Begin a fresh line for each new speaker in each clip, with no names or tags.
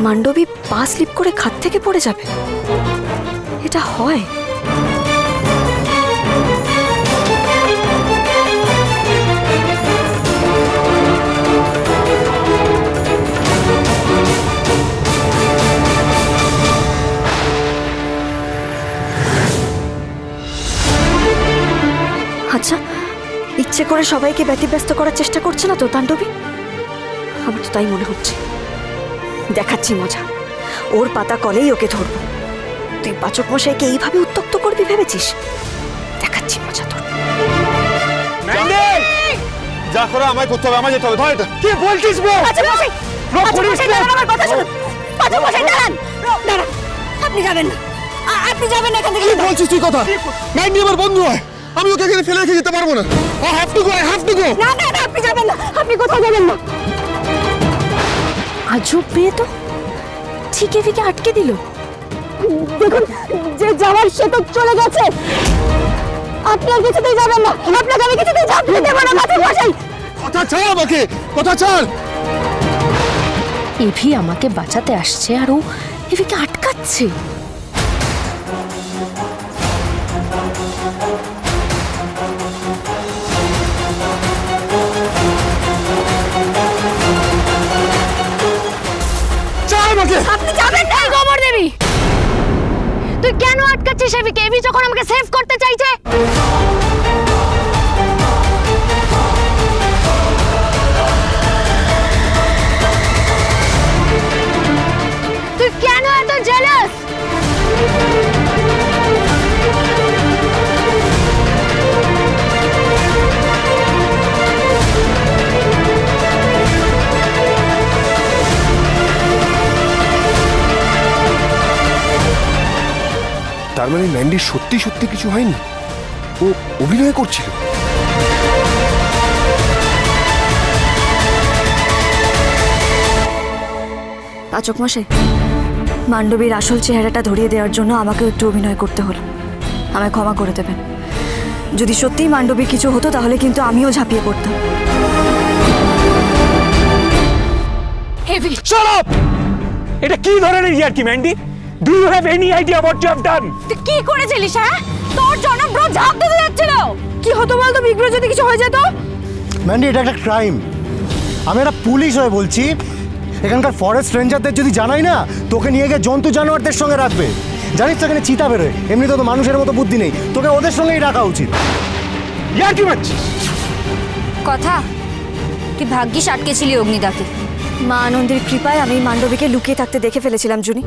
মান্ডবী পা স্লিপ করে খাট থেকে পড়ে যাবে? এটা হয়? আচ্ছা, ইচ্ছে করে সবাইকে ব্যতিব্যস্ত করার চেষ্টা করছে না তো তাণ্ডবী? আমার তো তাই মনে হচ্ছে। দেখাচ্ছি মজা, ওর পাতা কলেই ওকে ধরবো। তুই পাচক মশাইকে এইভাবে উত্তক্ত করবি ভেবেছিস? দেখাচ্ছি মজা তোর।
যা করো আমায় করতে হবে, আমায় যেতে হবে। ধর এটা। কি বলছিস বল?
পাচক মশাই, পাচক মশাই দাঁড়ান, আমার কথা শুনুন। পাচক মশাই দাঁড়ান, দাঁড়ান। আপনি যাবেন না, আপনি যাবেন না এখান থেকে।
কি বলছিস তুই কথা? ম্যান্ডি আমার বন্ধু হয়, আমি ওকে এখানে ফেলে রেখে যেতে পারবো না। I have to go, I have to go.
না না না, আপনি যাবেন না, আপনি কোথাও যাবেন না। আজব মেয়ে তো, ঠিকই ফিকে আটকে দিল। দেখুন, যে যাওয়ার সে তো চলে গেছে। আপনি আর কিছুতেই যাবেন না, আপনাকে আমি কিছুতেই ঝাঁপতে দেবো না। পাচক মশাই
কথা ছাড় আমাকে, কথা ছাড়।
এভি আমাকে বাঁচাতে আসছে আর ও এভিকে আটকাচ্ছে। আপনি যাবেন না। গোবর দেবী, তুই কেন আটকাচ্ছিস এভিকে? এভি যখন আমাকে সেভ করতে চাইছে। তুই কেন এত জেলাস?
তার মানে ম্যান্ডি সত্যি সত্যি কিছু হয়নি, ও অভিনয় করছিল।
পাচক মশাই, মান্ডবীর আসল চেহারাটা ধরিয়ে দেওয়ার জন্য আমাকেও একটু অভিনয় করতে হলো। আমায় ক্ষমা করে দেবেন। যদি সত্যিই মান্ডবীর কিছু হতো তাহলে কিন্তু আমিও ঝাঁপিয়ে পড়তাম।
Shut up! এটা কি ধরনের ইয়ার্কি Mandy? Do you have any idea what you have done?
তুই কি করেছিলিস? হ্যাঁ, তোর জন্য ব্রো ঝাঁপ দিতে যাচ্ছিল। কি হতো বলতো বিগ ব্রো যদি কিছু হয়ে যেত?
ম্যান্ডি, এটা একটা ক্রাইম। আমি একটা পুলিশ হয়ে বলছি, এখানকার ফরেস্ট রেঞ্জারদের যদি জানাই না, তোকে নিয়ে গিয়ে জন্তু জানোয়ারদের সঙ্গে রাখবে। জানিস তো এখানে চিতা বেরোয়, এমনিতে তো মানুষের মতো বুদ্ধি নেই, তোকে ওদের সঙ্গেই রাখা উচিত।
ইয়ার্কি মারছিস?
কথা, তুই ভাগ্যিস আটকেছিলি অগ্নিদাকে।
মা আনন্দের কৃপায় আমি মান্ডবীকে লুকিয়ে থাকতে দেখে ফেলেছিলাম জুনি।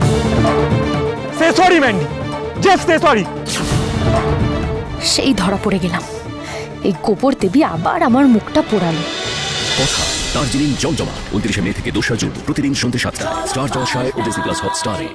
Say sorry Mandy, just say sorry.
সেই ধরা পড়ে গেলাম। এই গোবর দেবী আবার আমার মুখটা পোড়ালো।
কথা দার্জিলিং জমজমা 29 মে থেকে 2 জুন প্রতিদিন সন্ধ্যে 7টায় স্টার জলসায় ও ডিজনি প্লাস হটস্টারে।